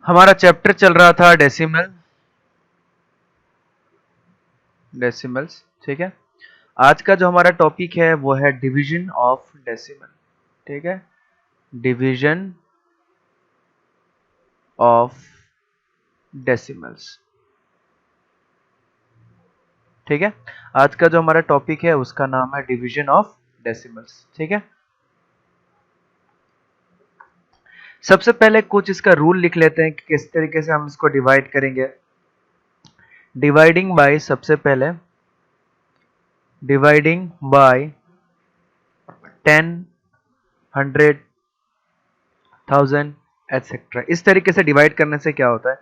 हमारा चैप्टर चल रहा था डेसिमल्स। ठीक है, आज का जो हमारा टॉपिक है वो है डिवीजन ऑफ डेसिमल। ठीक है, डिवीजन ऑफ डेसिमल्स। ठीक है, आज का जो हमारा टॉपिक है उसका नाम है डिवीजन ऑफ डेसिमल्स। ठीक है, सबसे पहले कुछ इसका रूल लिख लेते हैं कि किस तरीके से हम इसको डिवाइड करेंगे। डिवाइडिंग बाय, सबसे पहले डिवाइडिंग बाय 10, 100, 1000 एटसेट्रा। इस तरीके से डिवाइड करने से क्या होता है,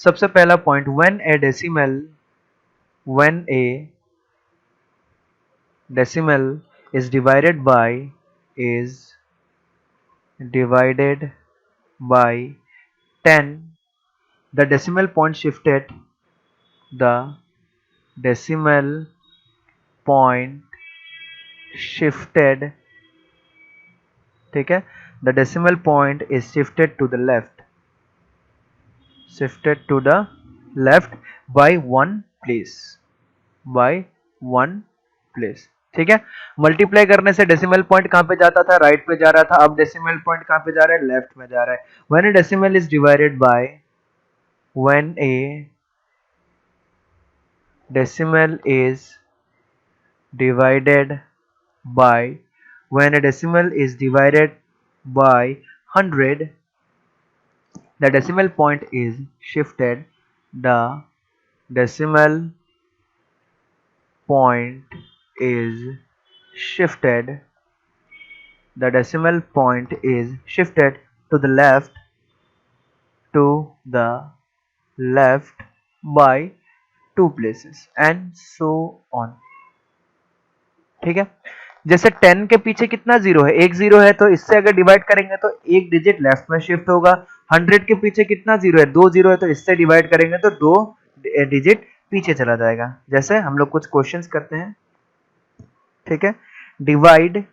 सबसे पहला point, when A decimal is divided by 10, the decimal point shifted the decimal point shifted ठीक है, the decimal point is shifted to the left by one place। ठीक है, मल्टीप्लाई करने से डेसिमल पॉइंट कहां पे जाता था, राइट पे जा रहा था। अब डेसिमल पॉइंट कहां पे जा रहा है, लेफ्ट में जा रहा है। When A decimal is divided by when a decimal is divided by when a decimal is divided by 100, the decimal point is shifted the decimal point is shifted the decimal point is shifted to the left by 2 places and so on। ठीक है, जैसे 10 के पीछे कितना zero है, एक zero है, तो इससे अगर डिवाइड करेंगे तो एक डिजिट लेफ्ट में शिफ्ट होगा। 100 के पीछे कितना जीरो है, दो जीरो है, तो इससे डिवाइड करेंगे तो दो डिजिट पीछे चला जाएगा। जैसे हम लोग कुछ क्वेश्चंस करते हैं। ठीक है, डिवाइड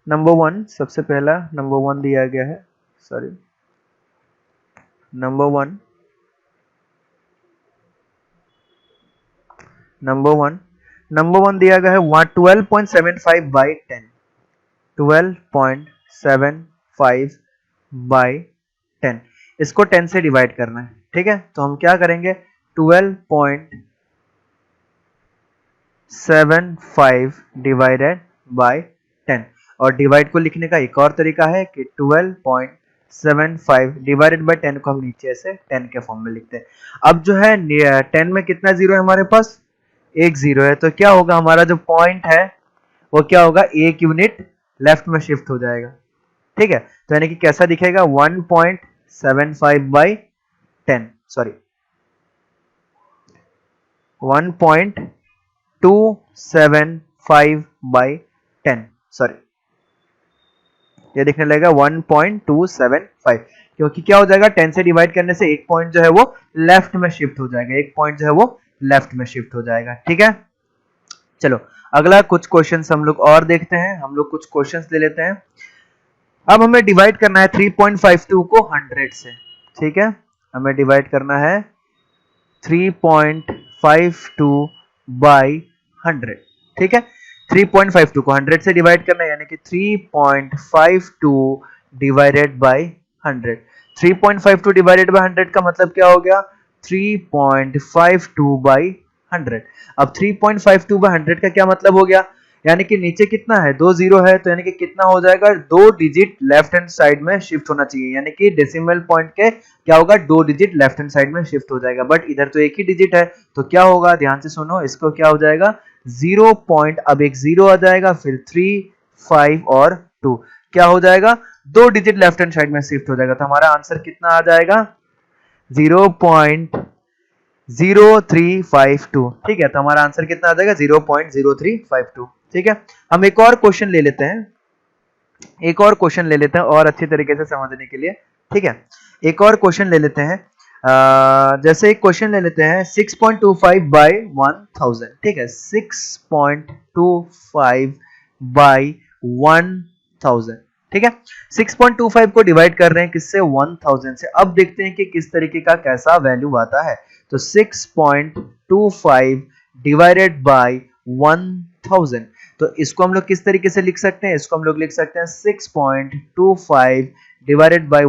नंबर 1, सबसे पहला नंबर 1 दिया गया है, सॉरी नंबर वन दिया गया है 12.75 बाई 10, 12.75 बाई 10, इसको 10 से डिवाइड करना है। ठीक है, तो हम क्या करेंगे, 12.75 डिवाइडेड बाई 10। और डिवाइड को लिखने का एक और तरीका है कि 12.75 डिवाइडेड बाई 10 को हम नीचे से 10 के फॉर्म में लिखते हैं। अब जो है 10 में कितना जीरो है हमारे पास, एक जीरो है, तो क्या होगा, हमारा जो पॉइंट है वो क्या होगा, एक यूनिट लेफ्ट में शिफ्ट हो जाएगा। ठीक है, तो यानी कि कैसा दिखेगा, 1.75 बाई 10, सॉरी 1.275 बाई 10, सॉरी ये दिखने लगेगा 1.275, क्योंकि क्या हो जाएगा, 10 से डिवाइड करने से एक पॉइंट जो है वो लेफ्ट में शिफ्ट हो जाएगा, एक पॉइंट जो है वो लेफ्ट में शिफ्ट हो जाएगा। ठीक है, चलो अगला कुछ क्वेश्चंस हम लोग और देखते हैं। हम लोग कुछ क्वेश्चंस ले लेते हैं। अब हमें डिवाइड करना है 3.52 को 100 से। ठीक है, हमें डिवाइड करना है 3.52 बाई 100। ठीक है, 3.52 को 100 से डिवाइड करना है, यानी कि 3.52 डिवाइडेड बाई 100। 3.52 डिवाइडेड बाई 100 का मतलब क्या हो गया, 3.52 बाई 100। अब 3.52 बाई 100 का क्या मतलब हो गया, यानी कि नीचे कितना है, दो जीरो है, तो यानी कि कितना हो जाएगा, दो डिजिट लेफ्ट हैंड साइड में शिफ्ट होना चाहिए, यानी कि डेसिमल पॉइंट के क्या होगा, दो डिजिट लेफ्ट हैंड साइड में शिफ्ट हो जाएगा। बट इधर तो एक ही डिजिट है, तो क्या होगा, ध्यान से सुनो, इसको क्या हो जाएगा, 0 पॉइंट, अब एक जीरो आ जाएगा, फिर 3, 5 और 2, क्या हो जाएगा, दो डिजिट लेफ्ट हैंड साइड में शिफ्ट हो जाएगा। तो हमारा आंसर कितना आ जाएगा, 0.0352। ठीक है, तो हमारा आंसर कितना आ जाएगा, 0.0352। ठीक है, हम एक और क्वेश्चन ले लेते हैं, और अच्छी तरीके से समझने के लिए। ठीक है, एक और क्वेश्चन ले लेते हैं। जैसे एक क्वेश्चन ले लेते हैं 6.25 बाई 1000। ठीक है, 6.25 बाई 1000। ठीक है। 6.25 को डिवाइड कर रहे हैं किससे, 1000 से। अब देखते हैं कि किस तरीके का कैसा वैल्यू आता है। तो 6.25 डिवाइडेड बाय 1000, तो इसको हम लोग किस तरीके से लिख सकते हैं, इसको हम लोग लिख सकते हैं 6.25 डिवाइडेड बाय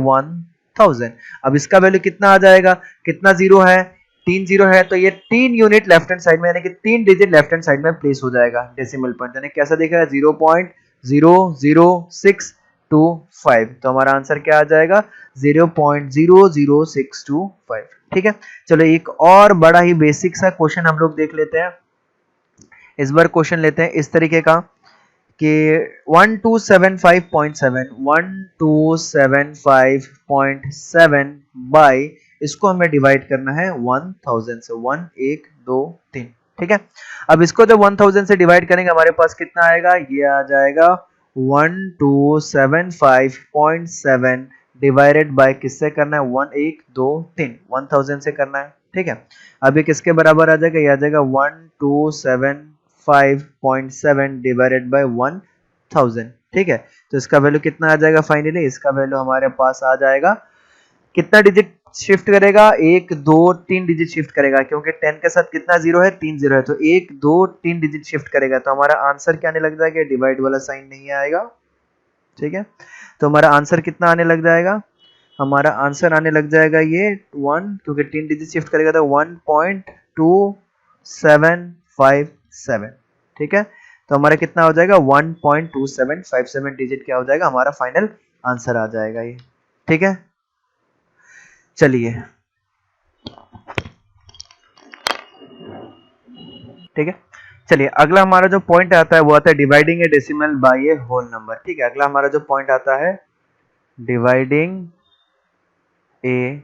1000। अब इसका वैल्यू कितना आ जाएगा, कितना जीरो है, 3 जीरो है, तो ये 3 यूनिट लेफ्ट हैंड साइड में यानी कि 3 डिजिट लेफ्ट हैंड साइड में प्लेस हो जाएगा डेसिमल पॉइंट, यानी कैसा दिखेगा 0.00625। तो हमारा आंसर क्या आ जाएगा 0.00625। ठीक है। चलो एक और बड़ा ही बेसिक सा क्वेश्चन हम लोग देख लेते हैं। इस बार क्वेश्चन लेते हैं इस तरीके का कि 1275.7 बाई, इसको हमें डिवाइड करना है 1000 से, 1 1 2 3। ठीक है। अब इसको जब 1000 से डिवाइड करेंगे हमारे पास कितना आएगा, ये आ जाएगा 1275.7 डिवाइडेड बाय किससे करना है, 1 1 2 3, 1000 से करना है। ठीक है। अब ये किसके बराबर आ जाएगा, ये आ जाएगा 1275.7 डिवाइडेड बाय 1000। ठीक है। तो इसका वैल्यू कितना आ जाएगा फाइनली, इसका वैल्यू हमारे पास आ जाएगा, कितना डिजिट शिफ्ट करेगा, 1 2 3 डिजिट शिफ्ट करेगा, क्योंकि 10 के साथ कितना जीरो है, 3 जीरो है, तो 1 2 3 डिजिट शिफ्ट करेगा। तो हमारा आंसर क्या आने लग जाएगा, डिवाइड वाला साइन नहीं आएगा। ठीक है। तो हमारा आंसर कितना आने लग जाएगा, हमारा आंसर आने लग जाएगा ये 1, क्योंकि 3 डिजिट शिफ्ट करेगा तो 1.2757। ठीक है। तो हमारा कितना हो जाएगा 1.2757 डिजिट क्या हो जाएगा, हमारा फाइनल आंसर आ जाएगा ये। ठीक है। चलिए, ठीक है, चलिए अगला हमारा जो पॉइंट आता है वो आता है dividing a decimal by a whole number. ठीक है। अगला हमारा जो पॉइंट आता है dividing a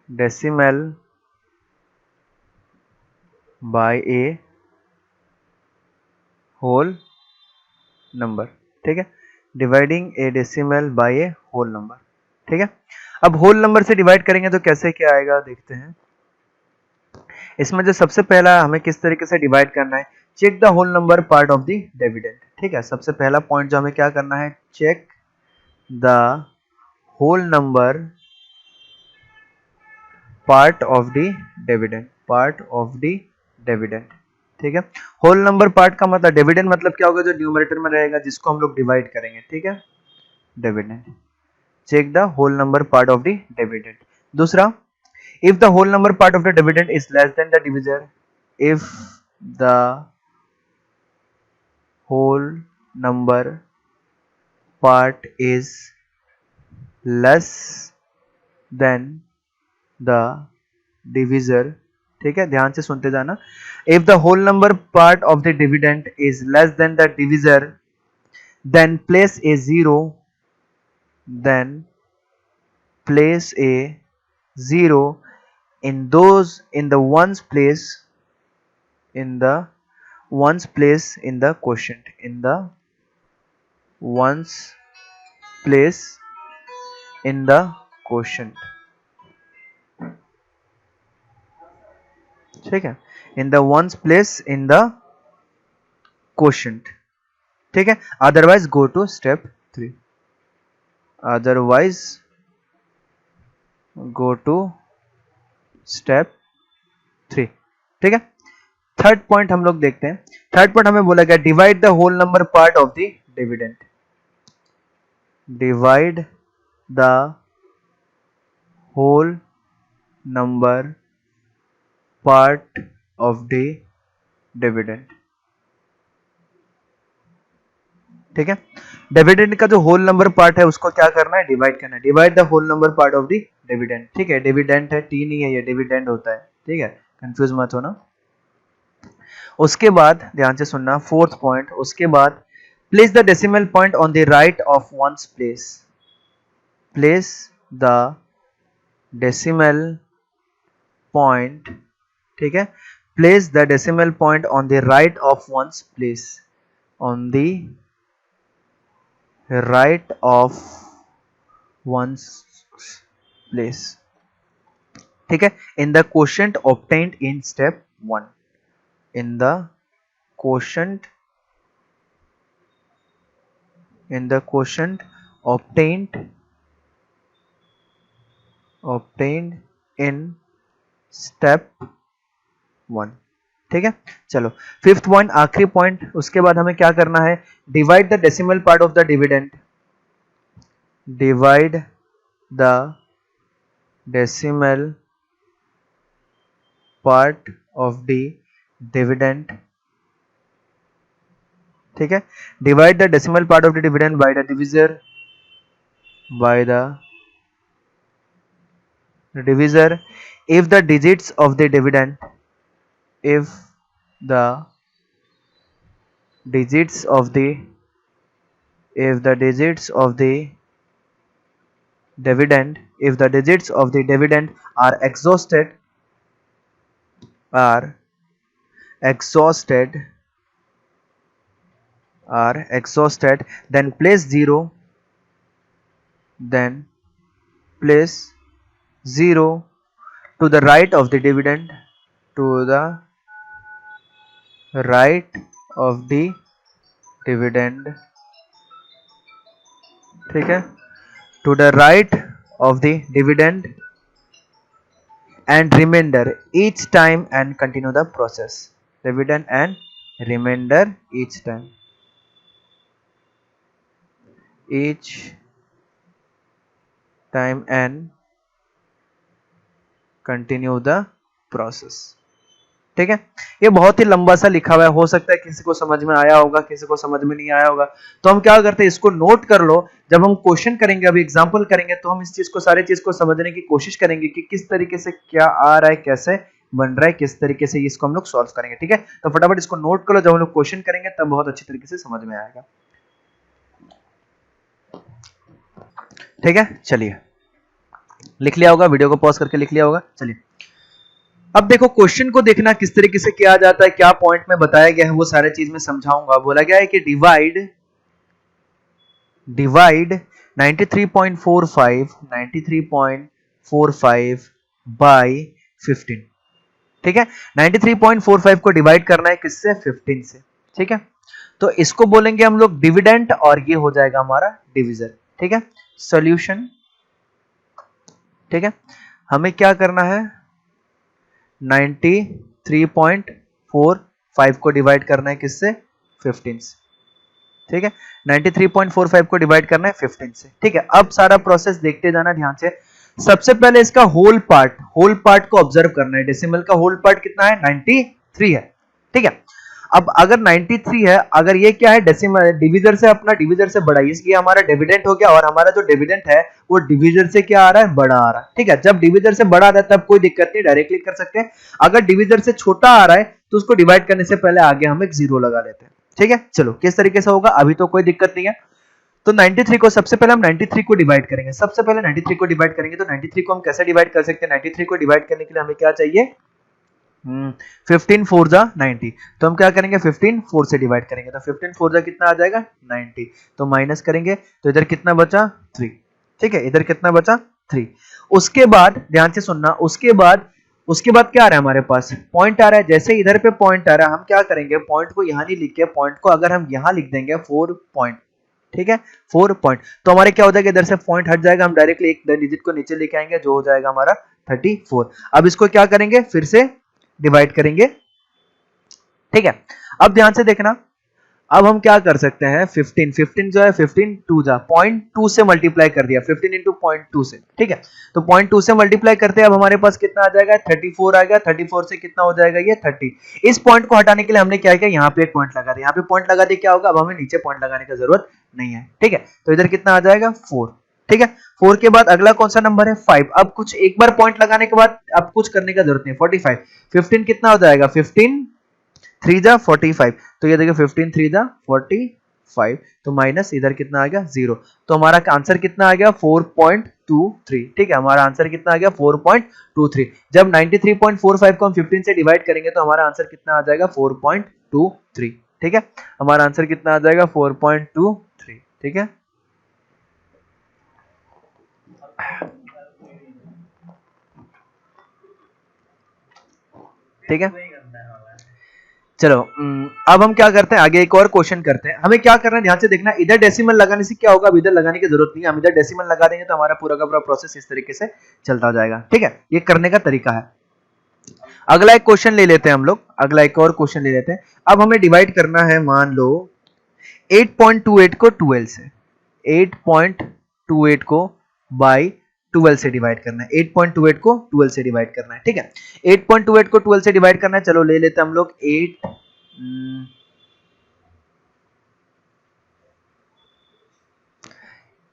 decimal by a whole number. ठीक है। Dividing a decimal by a whole number. ठीक है। अब होल नंबर से डिवाइड करेंगे तो कैसे क्या आएगा देखते हैं। इसमें जो सबसे पहला हमें किस तरीके से डिवाइड करना है, check the whole number part of the dividend. ठीक है। सबसे पहला पॉइंट जो हमें क्या करना है, check the whole number part of the dividend, part of the dividend. ठीक है। होल नंबर पार्ट का मतलब, डिविडेंड मतलब क्या होगा, जो न्यूमरेटर में रहेगा जिसको हम लोग डिवाइड करेंगे। ठीक है। Dividend, check the whole number part of the dividend. दूसरा, if the whole number part of the dividend is less than the divisor, if the whole number part is less than the divisor, ठीक है, ध्यान से सुनते जाना। if the whole number part of the dividend is less than the divisor, then place a zero, then place a zero in the ones place, in the ones place in the quotient, in the ones place in the quotient। ठीक है। in the ones place in the quotient। ठीक है। otherwise go to step 3, otherwise go to step 3। ठीक है। Third point हम लोग देखते हैं। थर्ड पॉइंट हमें बोला गया divide the whole number part of the dividend, divide the whole number part of the dividend. ठीक है। डिविडेंड का जो होल नंबर पार्ट है उसको क्या करना है, डिवाइड करना है। Divide the whole number part of the dividend. ठीक है। डिविडेंड है, टी नहीं है, ये डिविडेंड होता है। ठीक है, कंफ्यूज मत होना। उसके बाद ध्यान से सुनना, फोर्थ पॉइंट, उसके बाद place the decimal point on the right of ones place, place the decimal point. ठीक है। Place the decimal point on the right of ones place, on the right of ones place. ठीक है। In the quotient obtained in step 1, in the quotient in the quotient obtained in step 1। ठीक है, चलो fifth point, आखिरी point, उसके बाद हमें क्या करना है, divide the decimal part of the dividend, divide the decimal part of the dividend. ठीक है, divide the decimal part of the dividend by the divisor if the digits of the dividend, if the digits of the if the digits of the dividend if the digits of the dividend are exhausted are exhausted then place 0 to the right of the dividend, to the right of the dividend। ठीक है, to the right of the dividend and remainder each time and continue the process, dividend and remainder each time and continue the process। ठीक है, ये बहुत ही लंबा सा लिखा हुआ है, हो सकता है किसी को समझ में आया होगा, किसी को समझ में नहीं आया होगा, तो हम क्या करते हैं, इसको नोट कर लो, जब हम क्वेश्चन करेंगे, अभी एग्जांपल करेंगे, तो हम इस चीज को, सारी चीज को समझने की कोशिश करेंगे कि किस तरीके से क्या आ रहा है, कैसे बन रहा है, किस तरीके से इसको हम लोग सॉल्व करेंगे। ठीक है, तो फटाफट इसको नोट कर लो, जब हम लोग क्वेश्चन करेंगे तब बहुत अच्छी तरीके से समझ में आएगा। ठीक है, चलिए लिख लिया होगा, वीडियो को पॉज करके लिख लिया होगा। चलिए अब देखो, क्वेश्चन को देखना किस तरीके से किया जाता है, क्या पॉइंट में बताया गया है, वो सारे चीज में समझाऊंगा। बोला गया है कि डिवाइड 93.45 बाय 15। ठीक है, 93.45 को डिवाइड करना है किससे, 15 से। ठीक है, तो इसको बोलेंगे हम लोग डिविडेंड और ये हो जाएगा हमारा डिविजर। ठीक है, सॉल्यूशन। ठीक है, हमें क्या करना है, 93.45 को डिवाइड करना है किससे, 15 से। ठीक है, 93.45 को डिवाइड करना है 15 से। ठीक है, अब सारा प्रोसेस देखते जाना ध्यान से। सबसे पहले इसका होल पार्ट को ऑब्जर्व करना है। डेसिमल का होल पार्ट कितना है, 93 है। ठीक है, अब अगर 93 है, अगर ये क्या है, डेसिमल, डिविजर से, अपना डिविजर से बड़ा, इसलिए हमारा डिविडेंड हो गया, और हमारा जो डिविडेंड है वो डिविजर से क्या आ रहा है, बड़ा आ रहा है। ठीक है, जब डिविजर से बड़ा आ रहा है तब कोई दिक्कत नहीं, डायरेक्टली कर सकते हैं। अगर डिविजर से छोटा आ रहा है तो उसको डिवाइड करने से पहले आगे हम एक 0 लगा लेते हैं। ठीक है, चलो किस तरीके से होगा, अभी तो कोई दिक्कत नहीं है। तो 93 को, सबसे पहले हम 93 को डिवाइड करेंगे। सबसे पहले 93 को डिवाइड करेंगे, तो 93 को हम कैसे डिवाइड कर सकते हैं, 93 को डिवाइड करने के लिए हमें क्या चाहिए, 15 4 जा 90। तो हम क्या करेंगे, 15 4 से डिवाइड करेंगे, तो 15 4 जा कितना आ जाएगा, 90। तो माइनस करेंगे, तो इधर कितना बचा, 3। ठीक है, इधर कितना बचा, 3। उसके बाद ध्यान से सुनना, उसके बाद क्या आ रहा है हमारे पास, पॉइंट आ रहा है। जैसे इधर पे पॉइंट आ रहा है, हम क्या करेंगे, पॉइंट को यहां नहीं लिख के, पॉइंट को अगर हम यहां लिख देंगे 4 पॉइंट, ठीक है, 4 पॉइंट, तो हमारे क्या हो जाएगा, इधर से पॉइंट हट जाएगा, हम डायरेक्टली एक डिजिट को नीचे लेके आएंगे, जो हो जाएगा हमारा 34। अब इसको क्या करेंगे, फिर से डिवाइड करेंगे। ठीक है, अब ध्यान से देखना, अब हम क्या कर सकते हैं, 15 जो है, 15 2 जा 0.2 से मल्टीप्लाई कर दिया, 15 इंटू 0.2 से। ठीक है, तो 0.2 से मल्टीप्लाई करते हैं, अब हमारे पास कितना आ जाएगा, 34 आ गया। 34 से कितना हो जाएगा, ये 30। इस पॉइंट को हटाने के लिए हमने क्या किया, यहाँ पे एक पॉइंट लगा दिया, यहाँ पे पॉइंट लगा दिया, क्या होगा, अब हमें नीचे पॉइंट लगाने की जरूरत नहीं है। ठीक है, तो इधर कितना आ जाएगा, 4। ठीक है, 4 के बाद अगला कौन सा नंबर है, 5। अब कुछ एक बार पॉइंट लगाने के बाद अब कुछ करने की जरूरत नहीं, 45। 15 कितना हो जाएगा, 15 3 जा 45। तो ये देखिए 15 3 जा 45, तो माइनस इधर कितना आ गया, 0। तो हमारा आंसर कितना आ गया, 4.23। ठीक है, हमारा आंसर कितना आ गया, 4.23। जब 93.45 को हम 15 से डिवाइड करेंगे तो हमारा आंसर कितना आ जाएगा, 4.23। ठीक है, हमारा आंसर कितना आ जाएगा, 4.23। ठीक है, ठीक है, चलो अब हम क्या करते हैं, आगे एक और क्वेश्चन करते हैं। हमें क्या करना है, ध्यान से देखना, इधर डेसिमल लगाने से क्या होगा, अब इधर लगाने की जरूरत नहीं है, हम इधर डेसिमल लगा देंगे तो हमारा पूरा का पूरा प्रोसेस इस तरीके से चलता जाएगा। ठीक है, ये करने का तरीका है। अगला एक क्वेश्चन ले लेते हैं हम लोग, अगला एक और क्वेश्चन ले लेते हैं। अब हमें डिवाइड करना है, मान लो 8.28 को 12 से, 8.28 को बाई 12 से डिवाइड करना है, 8.28 को 12 से डिवाइड करना है। ठीक है, 8.28 को 12 से डिवाइड करना है। चलो ले लेते हैं हम लोग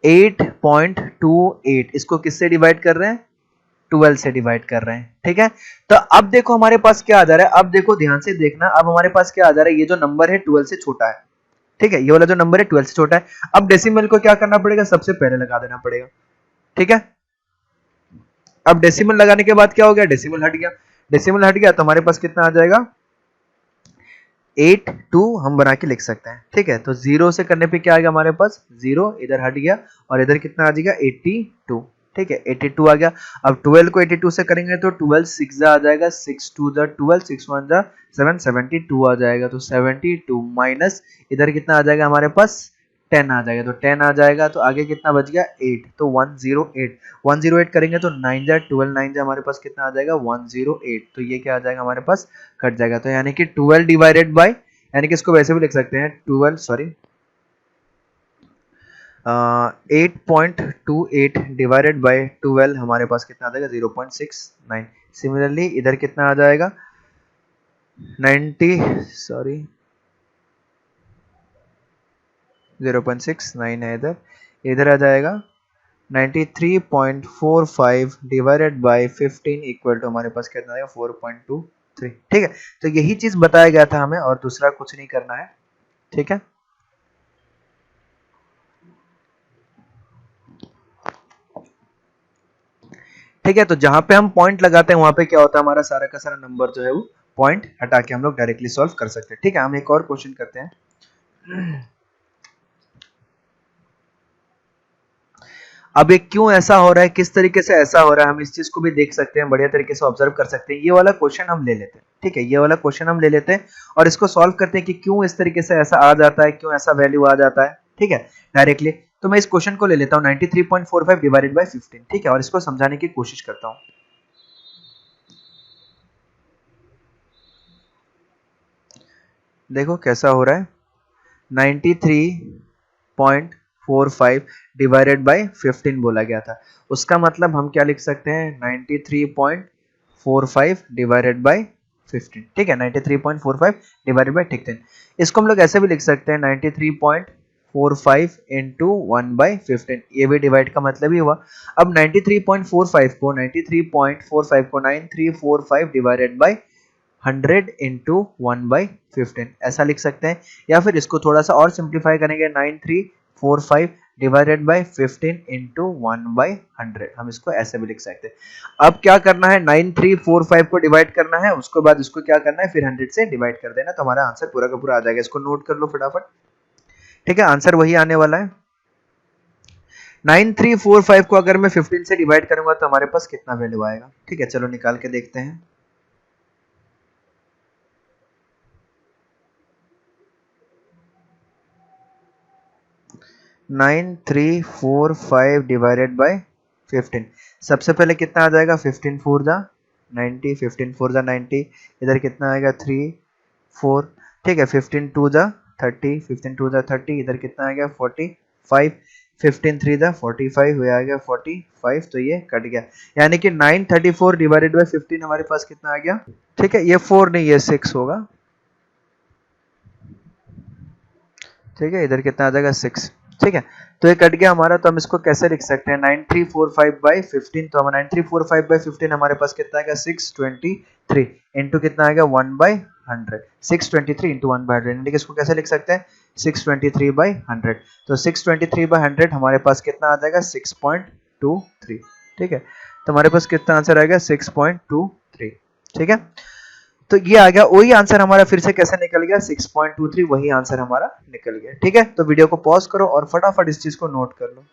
8.28, इसको किससे डिवाइड कर रहे हैं, 12 से डिवाइड कर रहे हैं। ठीक है, तो अब देखो हमारे पास क्या आ जा रहा है, अब देखो ध्यान से देखना, अब हमारे पास क्या आ जा रहा है, ये जो नंबर है 12 से छोटा है। ठीक है, ये वाला जो नंबर है 12 से छोटा है। अब डेसिमल को क्या करना पड़ेगा, सबसे पहले लगा देना पड़ेगा। ठीक है, अब डेसिमल लगाने के बाद क्या हो गया, डेसिमल हट गया, डेसिमल हट गया तो हमारे पास कितना आ जाएगा, 82 हम बना के लिख सकते हैं। ठीक है, तो 0 से करने पे क्या आएगा हमारे पास, 0 इधर हट गया और इधर कितना आ जाएगा 82। ठीक है, 82 आ गया। अब 12 को 82 से करेंगे तो 12 6 आ जाएगा, 6 2 12, 6 1 7, 72 आ जाएगा। तो 72 माइनस इधर कितना आ जाएगा हमारे पास 10 आ जाएगा, तो 10 आ जाएगा, तो आगे कितना बच गया 8, तो 108, 108 करेंगे तो 9 12 9 हमारे पास कितना आ जाएगा 108, तो ये क्या आ जाएगा हमारे पास कट जाएगा। तो यानी कि 12 डिवाइडेड बाय, यानी कि इसको वैसे भी लिख सकते हैं 12 सॉरी 8.28 डिवाइडेड बाय 12 हमारे पास कितना आ जाएगा 0.69। सिमिलरली इधर कितना आ जाएगा 0.69 है, इधर इधर आ जाएगा 93.45 डिवाइडेड बाय 15 इक्वल टू हमारे पास कितना आएगा 4.23। ठीक है, तो यही चीज बताया गया था हमें और दूसरा कुछ नहीं करना है। ठीक है, ठीक है, तो जहां पे हम पॉइंट लगाते हैं वहां पे क्या होता है, हमारा सारा का सारा नंबर जो है वो पॉइंट हटा के हम लोग डायरेक्टली सॉल्व कर सकते हैं। ठीक है, हम एक और क्वेश्चन करते हैं। अब ये क्यों ऐसा हो रहा है, किस तरीके से ऐसा हो रहा है, हम इस चीज को भी देख सकते हैं, बढ़िया तरीके से ऑब्जर्व कर सकते हैं। ये वाला क्वेश्चन हम ले लेते हैं। ठीक है, ये वाला क्वेश्चन हम ले लेते हैं और इसको सॉल्व करते हैं कि क्यों इस तरीके से ऐसा आ जाता है, क्यों ऐसा वैल्यू आ जाता है। ठीक है, डायरेक्टली तो मैं इस क्वेश्चन को ले लेता हूँ 93.45 डिवाइडेड बाय 15। ठीक है, और इसको समझाने की कोशिश करता हूँ। देखो कैसा हो रहा है, 93.45 डिवाइडेड बाय 15 बोला गया था, उसका मतलब हम क्या लिख सकते हैं 93.45 डिवाइडेड बाय 15। ठीक है, 93.45 डिवाइडेड बाय 15, इसको हम लोग ऐसे भी लिख सकते हैं 93.45 इंटू 1/15, ये भी डिवाइड का मतलब ही हुआ। अब 93.45 को 93.45 डिवाइडेड बाय 100 इंटू 1/15 ऐसा लिख सकते हैं, या फिर इसको थोड़ा सा और सिंप्लीफाई करेंगे 9345 डिवाइडेड बाय 15 इंटू 1/100, हम इसको ऐसे भी लिख सकते हैं। अब क्या करना है, 9345 को डिवाइड करना है, उसके बाद इसको क्या करना है फिर 100 से डिवाइड कर देना, तो हमारा आंसर पूरा का पूरा आ जाएगा। इसको नोट कर लो फटाफट। ठीक है, आंसर वही आने वाला है। 9345 को अगर मैं 15 से डिवाइड करूंगा तो हमारे पास कितना वैल्यू आएगा। ठीक है, चलो निकाल के देखते हैं। 9345 डिवाइडेड बाय 15, सबसे पहले कितना आ जाएगा 15 4 जा 90, 15 4 जा 90, इधर कितना आएगा 3 4। ठीक है, 15 2 जा 30, 15 2 जा 30, इधर कितना आ गया 45, 15 3 जा 45, हुआ आ गया 45, तो ये कट गया, यानी कि 934 डिवाइडेड बाय 15 हमारे पास कितना आ गया। ठीक है, ये 4 नहीं ये 6 होगा। ठीक है, इधर कितना आ जाएगा 6। ठीक है, तो ये कट गया हमारा, तो हम इसको कैसे लिख सकते हैं 9345 बाई 15, तो हम 9345 बाई 15 हमारे पास कितना आएगा 623 इंटू कितना आएगा 1/100, 623 इंटू 1/100, यानी कि इसको कैसे लिख सकते हैं 623/100, तो 623/100 हमारे पास कितना आ जाएगा 6.23। ठीक है, तो हमारे पास कितना आंसर आएगा 6.23। ठीक है, तो ये आ गया वही आंसर हमारा, फिर से कैसे निकल गया 6.23, वही आंसर हमारा निकल गया। ठीक है, तो वीडियो को पॉज करो और फटाफट इस चीज को नोट कर लो।